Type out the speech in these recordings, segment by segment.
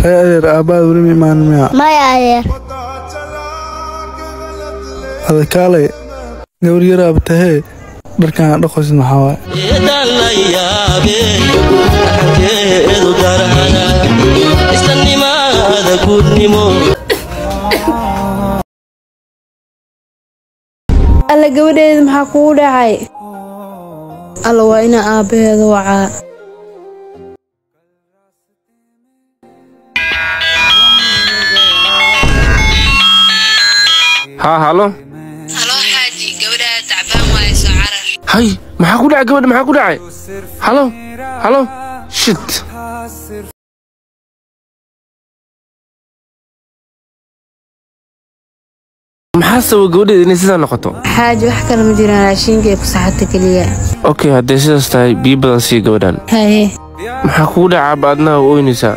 خير أباد ورمي ما يا هذا كالي قولي رابطه بركان دخوس محاوى alla gabadheeda maxaa kugu dhacay alla waa ina aabaheeda wacaa ها هالو حاجي gabadha tacbaan way soo carar هاي maxaa ku dhacay gabadha maxaa ku dhacay halo shit maxaa sabab gabadheeda inay sidaa noqoto xaaji wax kale ma jiraan raashinkay ku saxata kaliya okay hadday sidaas tahay biyo badan sii gabadhan haye maxaa kugu dhacaa baadna u oynaysaa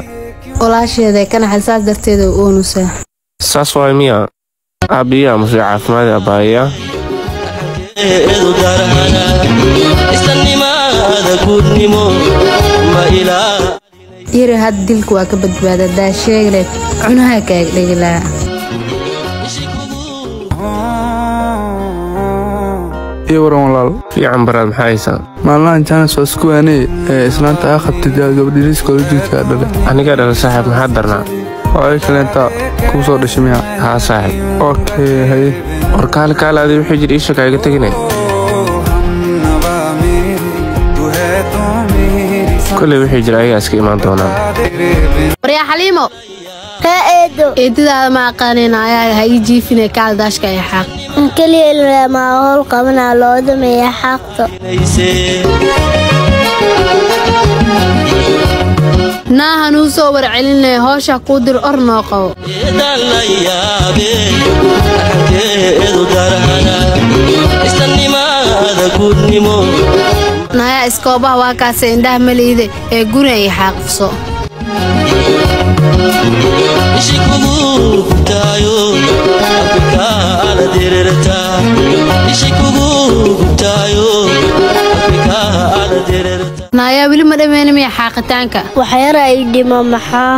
walaasheeda kana xasaas darteeda u oonusaa saas waay miya abiya mase caafimaad abaaya yiri had dilku waa ka badbaada daa sheegle cunaha kaaga dhigilaa waran walaal fiican baraad maxaa haysaa maalmahan jaanis waa isku waanee islaanta aa qabtay gabadhiis kooljiidka dhalay aniga dhala saaxiib maxaa darnaa oo ay kaleenta kuu soo dhashay miya haa saaxiib okay haye war kaale adi wixii jir ii shaka iga teginay kolley wixii jir ayagaa iska imaan doonaan waryaa xaliimo eedadaada ma aqaaneen ayaa ha ii jiifine kaaldaashka ay xaaq kaliya ma howl qabana loo dameeya xaqto naahan uu soo warcelinay hawsha ku dir or noo qabo naya iskoobaha waa kaase indhaha maliide ee guri ay xaaqifso naya weli ma dhammeynamaya xaaqitaanka waxyar ay dhimo maxaa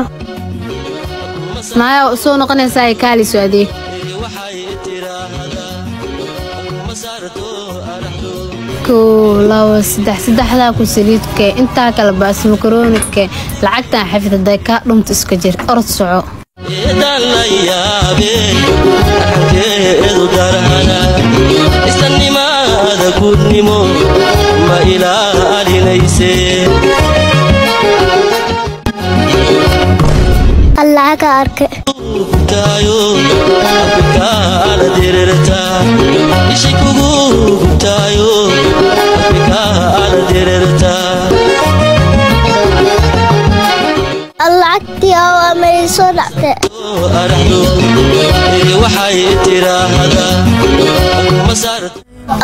naya u soo noqonaysaa ay kaaliso adeeg saddexdaa ku saliidke intaa kala baas makaroonike lacagtan xafidada ka dhumta iska jir orod soco Allah ka arke lacagtii oo amayso dhacte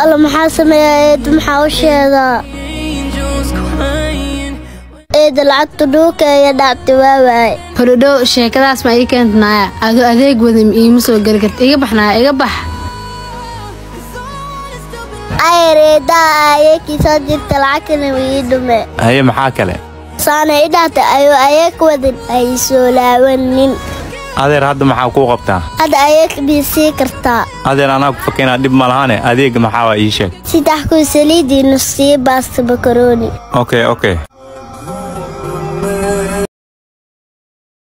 alla maxaa sameeyaa maxaa u sheegaa lacagta dhuuka iyo dhacti waawaay hodhodhow sheekadaas ma ii keentanaaya adoo adeeg wadan iima soo gargarta iga baxnaaya iga bax ayreedaa ayeekiisoo jirta lacagtana ii dhume haye maxaa kale saana idhaata ayuu ayeeg wadin ay soo laawanin adeer hadda maxaa kuu qabtaa hadda ayeeg dhiisii kartaa adeer anaa ku fakinaa dhib ma lahane adeeg maxaa waa ii sheeg 3 ku saliidii nus sii baasta makarooni okay